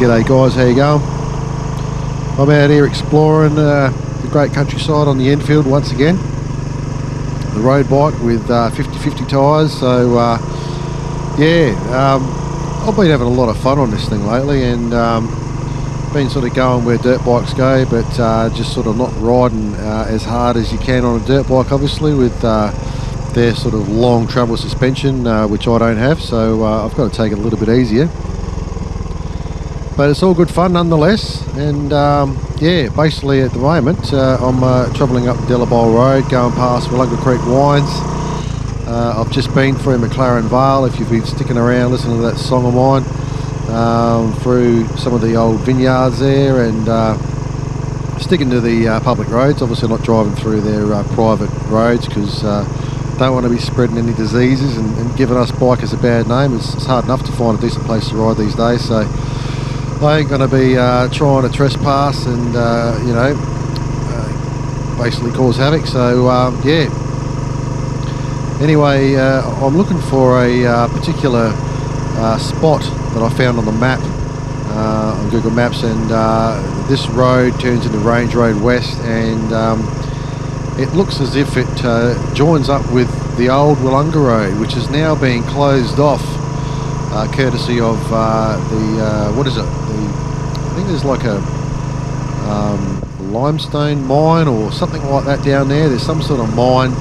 G'day guys, how you going? I'm out here exploring the great countryside on the Enfield once again. The road bike with 50/50 tyres, so I've been having a lot of fun on this thing lately, and been sort of going where dirt bikes go, but just sort of not riding as hard as you can on a dirt bike, obviously, with their sort of long travel suspension, which I don't have, so I've got to take it a little bit easier. But it's all good fun nonetheless, and basically at the moment I'm travelling up Delabole Road, going past Willunga Creek Wines. I've just been through McLaren Vale, if you've been sticking around listening to that song of mine, through some of the old vineyards there, and sticking to the public roads. Obviously not driving through their private roads, because don't want to be spreading any diseases and giving us bikers a bad name. It's hard enough to find a decent place to ride these days, so I ain't going to be trying to trespass and basically cause havoc. So anyway, I'm looking for a particular spot that I found on the map, on Google Maps, and this road turns into Range Road West, and it looks as if it joins up with the old Willunga Road, which is now being closed off, courtesy of what is it? I think there's like a limestone mine or something like that down there. There's some sort of mine,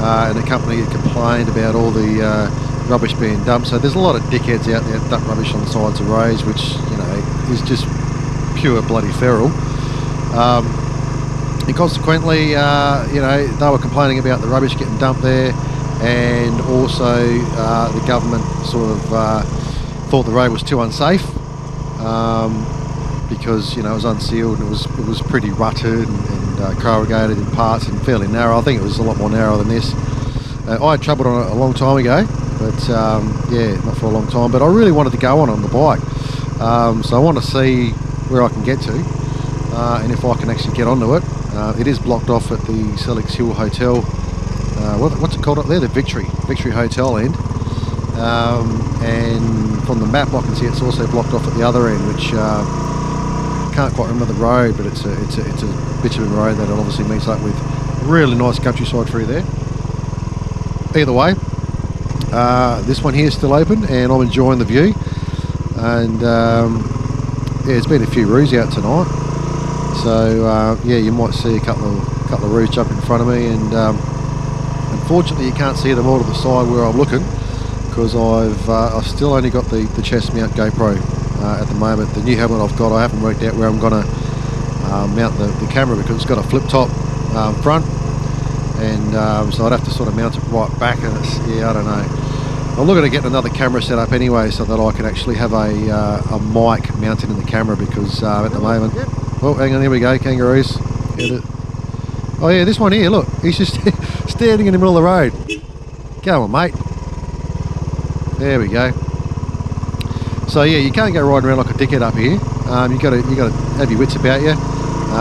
and a company that complained about all the rubbish being dumped. So there's a lot of dickheads out there that dump rubbish on the sides of roads, which is just pure bloody feral. And consequently, they were complaining about the rubbish getting dumped there, and also the government sort of thought the road was too unsafe, because it was unsealed, and it was pretty rutted and corrugated in parts and fairly narrow. I think it was a lot more narrow than this. I had travelled on it a long time ago, but not for a long time. But I really wanted to go on the bike, so I want to see where I can get to, and if I can actually get onto it. It is blocked off at the Sellicks Hill Hotel. What's it called up there? The Victory Hotel end. And from the map I can see it's also blocked off at the other end, which can't quite remember the road, but it's a bitumen road that obviously meets up with really nice countryside through there. Either way, this one here is still open, and I'm enjoying the view. And it's been a few roos out tonight, so you might see a couple of roos jump in front of me, and unfortunately you can't see them all to the side where I'm looking, because I've still only got the chest mount GoPro at the moment. The new helmet I've got, I haven't worked out where I'm going to mount the camera, because it's got a flip top front, and so I'd have to sort of mount it right back, and I don't know. I'm looking to get another camera set up anyway, so that I can actually have a mic mounted in the camera, because at the moment... Oh, hang on, here we go, kangaroos. Oh yeah, this one here, look, he's just standing in the middle of the road. Go on, mate. There we go. So yeah, you can't go riding around like a dickhead up here. You got to have your wits about you,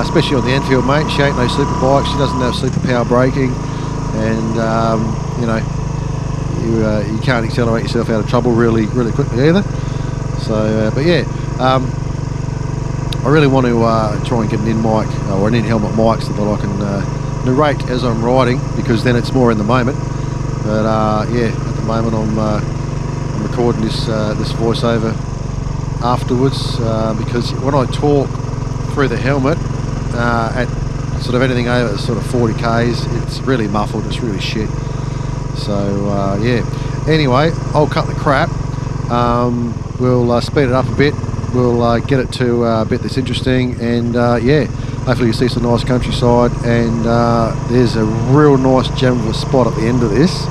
especially on the Enfield, mate. She ain't no super bike. She doesn't have superpower braking, and you can't accelerate yourself out of trouble really quickly either. So, but yeah, I really want to try and get an in-mic or an in-helmet mic, so that I can narrate as I'm riding, because then it's more in the moment. But at the moment I'm recording this voiceover afterwards, because when I talk through the helmet at sort of anything over sort of 40 k's, it's really muffled, it's really shit. So anyway, I'll cut the crap. We'll speed it up a bit. We'll get it to a bit that's interesting, and hopefully you see some nice countryside, and there's a real nice gem of a spot at the end of this,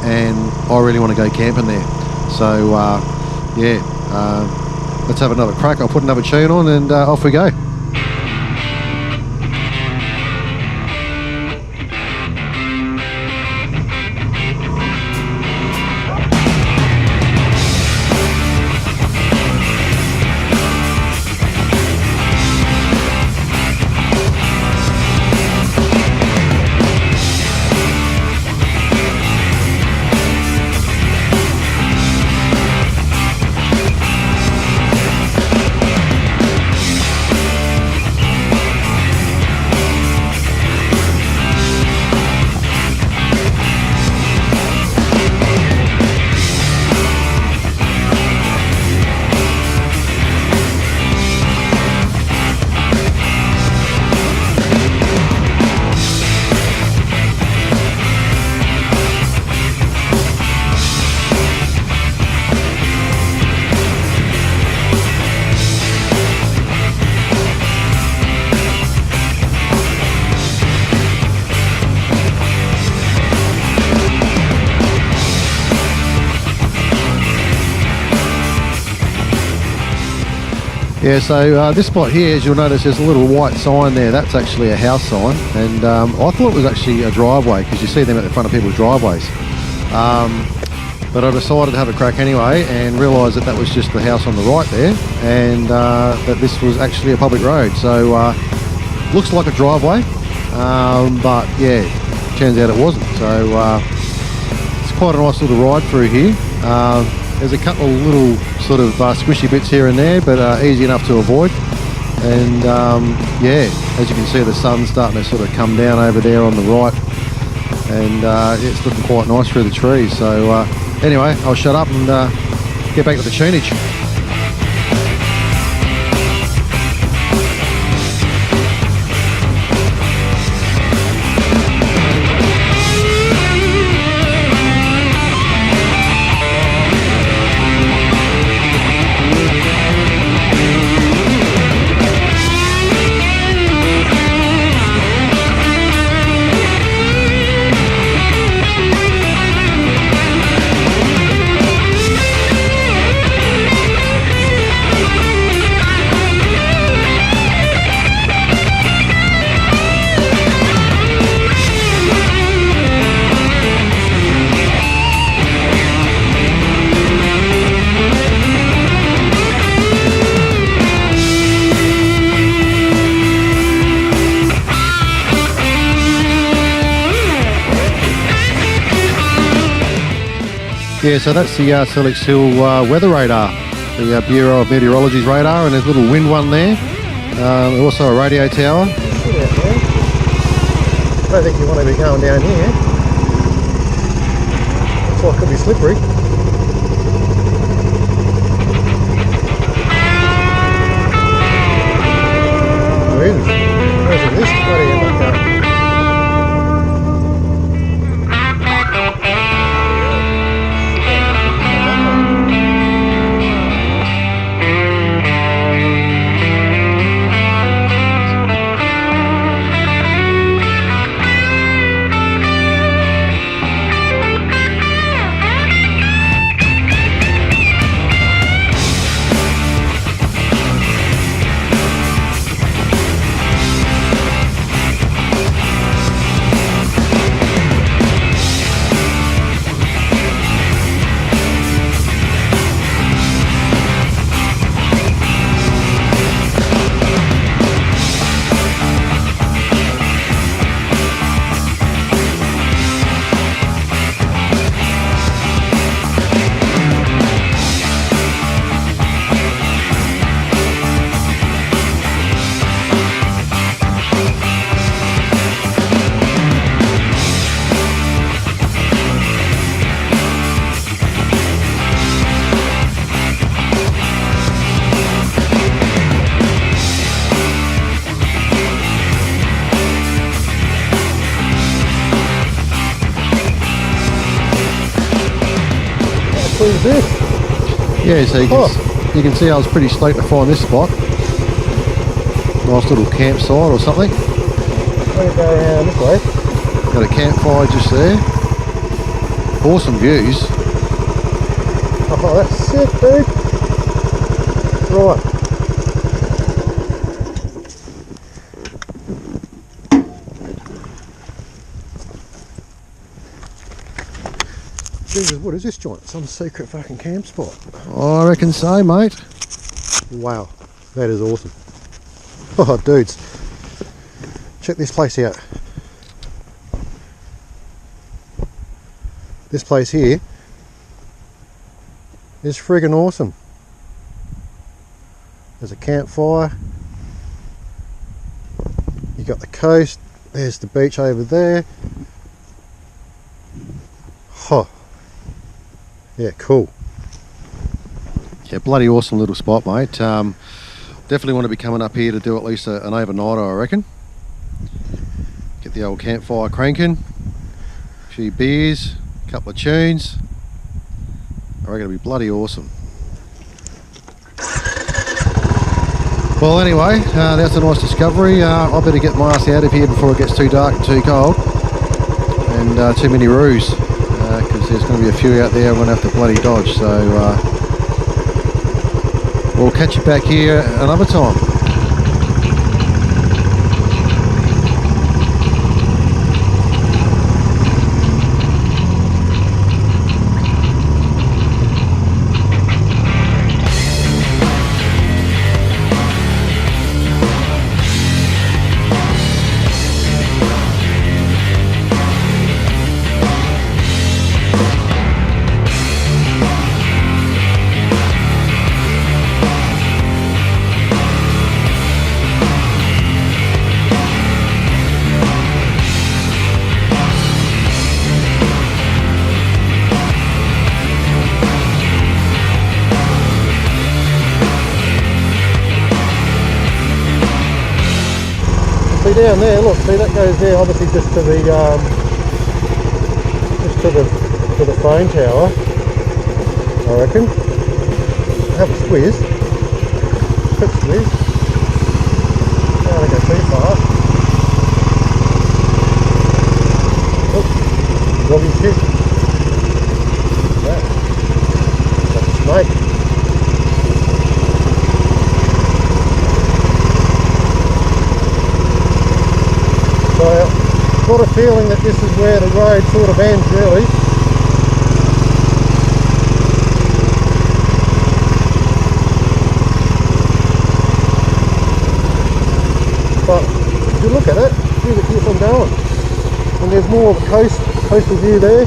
and I really want to go camping there. So let's have another crack. I'll put another tune on, and off we go. Yeah, so this spot here, as you'll notice, there's a little white sign there. That's actually a house sign, and I thought it was actually a driveway because you see them at the front of people's driveways. But I decided to have a crack anyway and realised that that was just the house on the right there, and that this was actually a public road. So looks like a driveway, but yeah, turns out it wasn't. So it's quite a nice little ride through here. There's a couple of little sort of squishy bits here and there, but easy enough to avoid. And yeah, as you can see, the sun's starting to sort of come down over there on the right, and it's looking quite nice through the trees. So anyway, I'll shut up and get back to the tunage. Yeah, so that's the Sellicks Hill weather radar, the Bureau of Meteorology's radar, and there's a little wind one there. Also a radio tower. I don't think you want to be going down here. Looks like it could be slippery. Where is this? Where do you end up going? This? Yeah, so you can see I was pretty stoked to find this spot. Nice little campsite or something. Let me go around this way. Got a campfire just there. Awesome views. Oh, that's sick, dude. Right. Jesus, what is this joint? Some secret fucking camp spot. I reckon so, mate. Wow, that is awesome. Oh, dudes, check this place out. This place here is friggin' awesome. There's a campfire. You got the coast. There's the beach over there. Huh. Yeah, cool. Yeah, bloody awesome little spot, mate. Definitely want to be coming up here to do at least an overnighter, I reckon. Get the old campfire cranking, a few beers, a couple of tunes. I reckon it'll be bloody awesome. Well, anyway, that's a nice discovery. I better get my ass out of here before it gets too dark and too cold, and too many roos, because there's going to be a few out there I'm going to have to bloody dodge. So we'll catch you back here another time. See down there, look, see that goes there obviously just to the phone tower, I reckon. Have a squeeze. Quick squeeze. Don't want to go too far. Oh, wobbly shit. Yeah. That's a snake. So I've got a feeling that this is where the road sort of ends really. But if you look at it, you can keep on going. And there's more of a coastal view there.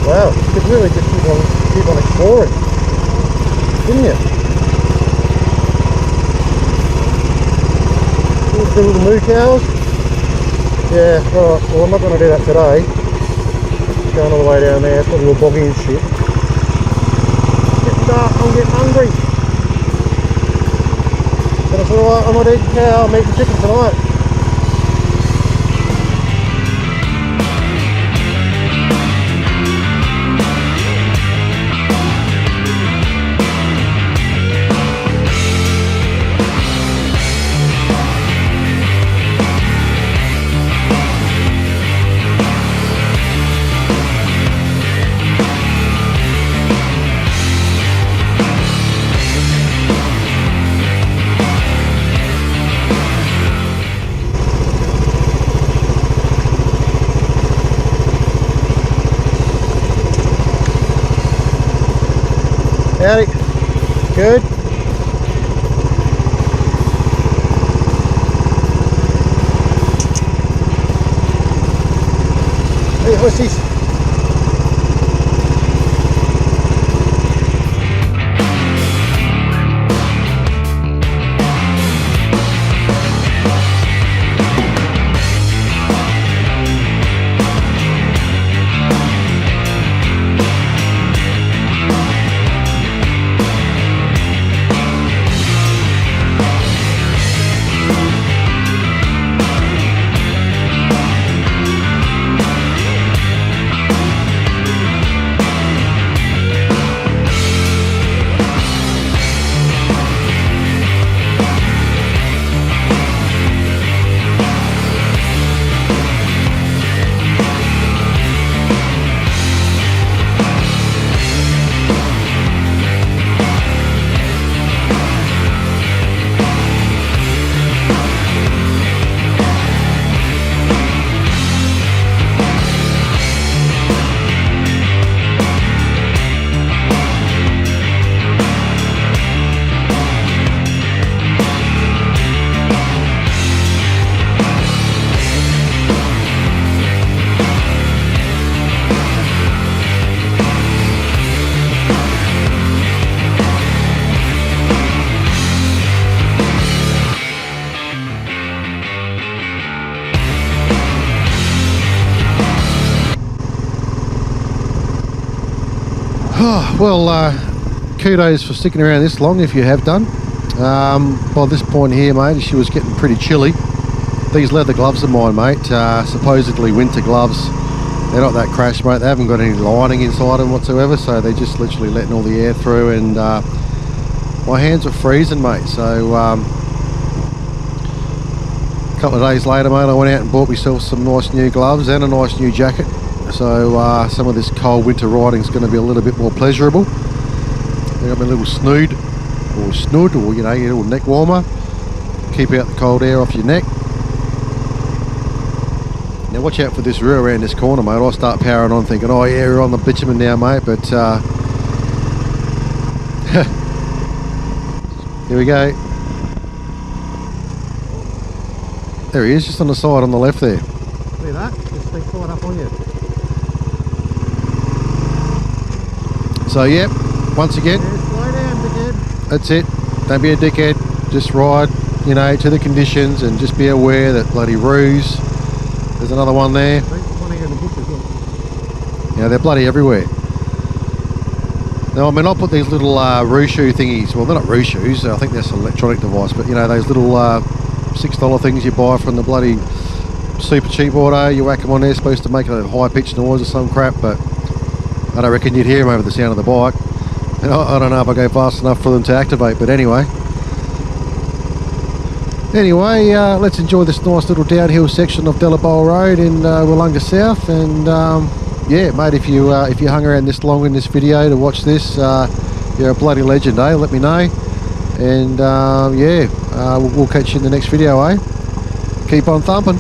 Wow, you could really just keep on exploring, couldn't you? Do the moo cows. Yeah, right, well I'm not going to do that today. Going all the way down there, it's probably all boggy and shit. It's getting dark, I'm getting hungry. But it's alright, I'm not eating cow, I'm eating chicken tonight. Howdy. Good. Hey, horsies. Well, kudos for sticking around this long if you have done. By this point here, mate, she was getting pretty chilly. These leather gloves of mine, mate, supposedly winter gloves. They're not that crash, mate. They haven't got any lining inside them whatsoever, so they're just literally letting all the air through, and my hands are freezing, mate. So A couple of days later, mate, I went out and bought myself some nice new gloves and a nice new jacket. So some of this cold winter riding is going to be a little bit more pleasurable. I got my little snood, or snood, or you know, your little neck warmer. Keep out the cold air off your neck. Now watch out for this rear around this corner, mate. I'll start powering on thinking, oh yeah, we're on the bitumen now, mate, but here we go. There he is, just on the side on the left there. See that? Just be caught up on you. So yep, once again, Yeah, slow down, dickhead. that's it. Don't be a dickhead. Just ride, you know, to the conditions, and just be aware that bloody roos. There's another one there. There's one here in the bushes, look. Yeah, they're bloody everywhere. Now, I mean, I'll put these little Rooshu thingies. Well, they're not Rooshus. I think that's an electronic device. But, you know, those little $6 things you buy from the bloody super cheap auto. You whack them on there. Supposed to make a high-pitched noise or some crap. But I don't reckon you'd hear them over the sound of the bike. And I don't know if I go fast enough for them to activate. But anyway. Anyway, let's enjoy this nice little downhill section of Delabole Road in Willunga South, and yeah, mate, if you hung around this long in this video to watch this, you're a bloody legend, eh? Let me know, and yeah, we'll catch you in the next video, eh? Keep on thumping.